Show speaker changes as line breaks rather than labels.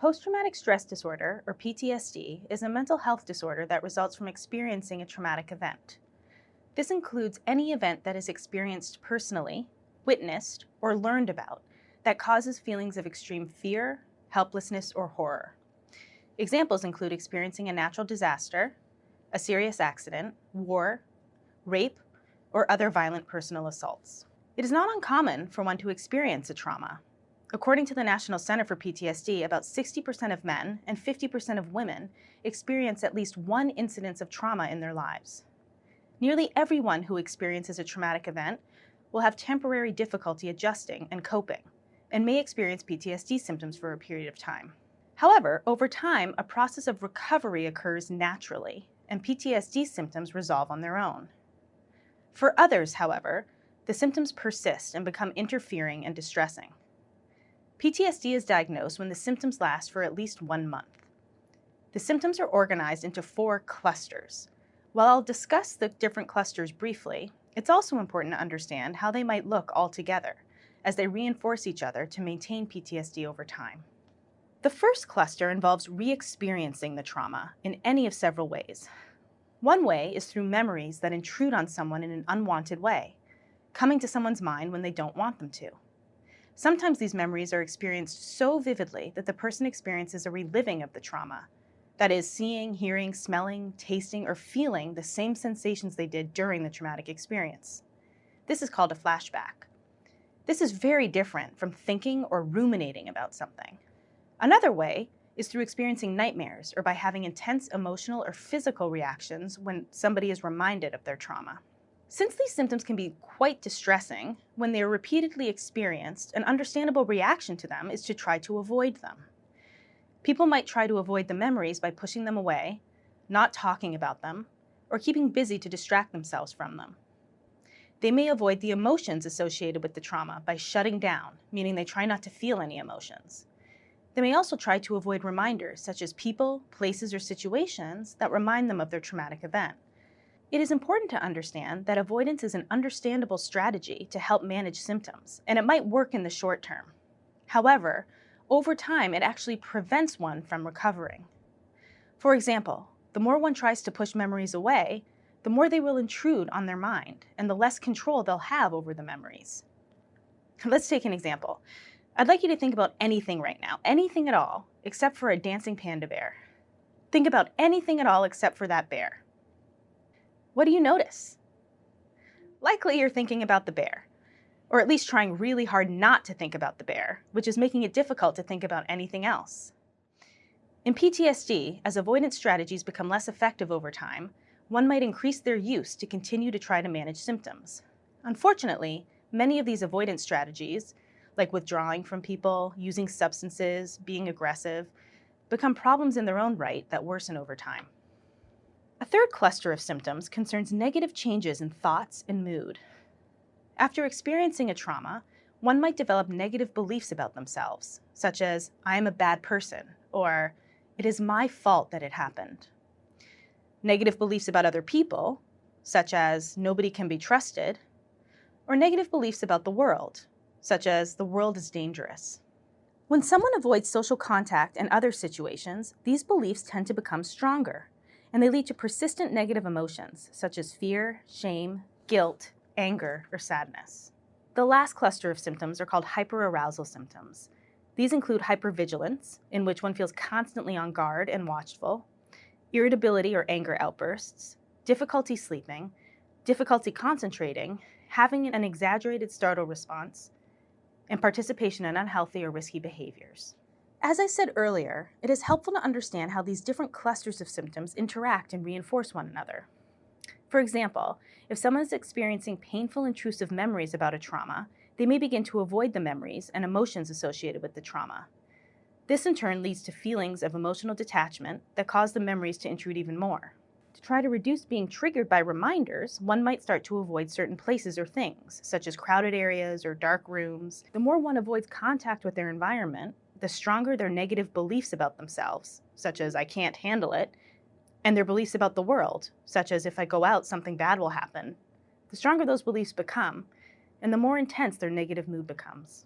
Post-traumatic stress disorder, or PTSD, is a mental health disorder that results from experiencing a traumatic event. This includes any event that is experienced personally, witnessed, or learned about that causes feelings of extreme fear, helplessness, or horror. Examples include experiencing a natural disaster, a serious accident, war, rape, or other violent personal assaults. It is not uncommon for one to experience a trauma. According to the National Center for PTSD, about 60% of men and 50% of women experience at least one incidence of trauma in their lives. Nearly everyone who experiences a traumatic event will have temporary difficulty adjusting and coping, and may experience PTSD symptoms for a period of time. However, over time, a process of recovery occurs naturally, and PTSD symptoms resolve on their own. For others, however, the symptoms persist and become interfering and distressing. PTSD is diagnosed when the symptoms last for at least 1 month. The symptoms are organized into 4 clusters. While I'll discuss the different clusters briefly, it's also important to understand how they might look all together, as they reinforce each other to maintain PTSD over time. The first cluster involves re-experiencing the trauma in any of several ways. One way is through memories that intrude on someone in an unwanted way, coming to someone's mind when they don't want them to. Sometimes these memories are experienced so vividly that the person experiences a reliving of the trauma. That is, seeing, hearing, smelling, tasting, or feeling the same sensations they did during the traumatic experience. This is called a flashback. This is very different from thinking or ruminating about something. Another way is through experiencing nightmares or by having intense emotional or physical reactions when somebody is reminded of their trauma. Since these symptoms can be quite distressing, when they are repeatedly experienced, an understandable reaction to them is to try to avoid them. People might try to avoid the memories by pushing them away, not talking about them, or keeping busy to distract themselves from them. They may avoid the emotions associated with the trauma by shutting down, meaning they try not to feel any emotions. They may also try to avoid reminders, such as people, places, or situations that remind them of their traumatic event. It is important to understand that avoidance is an understandable strategy to help manage symptoms, and it might work in the short term. However, over time, it actually prevents one from recovering. For example, the more one tries to push memories away, the more they will intrude on their mind, and the less control they'll have over the memories. Let's take an example. I'd like you to think about anything right now, anything at all, except for a dancing panda bear. Think about anything at all except for that bear. What do you notice? Likely you're thinking about the bear, or at least trying really hard not to think about the bear, which is making it difficult to think about anything else. In PTSD, as avoidance strategies become less effective over time, one might increase their use to continue to try to manage symptoms. Unfortunately, many of these avoidance strategies, like withdrawing from people, using substances, being aggressive, become problems in their own right that worsen over time. A third cluster of symptoms concerns negative changes in thoughts and mood. After experiencing a trauma, one might develop negative beliefs about themselves, such as, I am a bad person, or it is my fault that it happened. Negative beliefs about other people, such as nobody can be trusted, or negative beliefs about the world, such as the world is dangerous. When someone avoids social contact and other situations, these beliefs tend to become stronger, and they lead to persistent negative emotions, such as fear, shame, guilt, anger, or sadness. The last cluster of symptoms are called hyperarousal symptoms. These include hypervigilance, in which one feels constantly on guard and watchful, irritability or anger outbursts, difficulty sleeping, difficulty concentrating, having an exaggerated startle response, and participation in unhealthy or risky behaviors. As I said earlier, it is helpful to understand how these different clusters of symptoms interact and reinforce one another. For example, if someone is experiencing painful, intrusive memories about a trauma, they may begin to avoid the memories and emotions associated with the trauma. This in turn leads to feelings of emotional detachment that cause the memories to intrude even more. To try to reduce being triggered by reminders, one might start to avoid certain places or things, such as crowded areas or dark rooms. The more one avoids contact with their environment, the stronger their negative beliefs about themselves, such as I can't handle it, and their beliefs about the world, such as if I go out, something bad will happen. The stronger those beliefs become, and the more intense their negative mood becomes.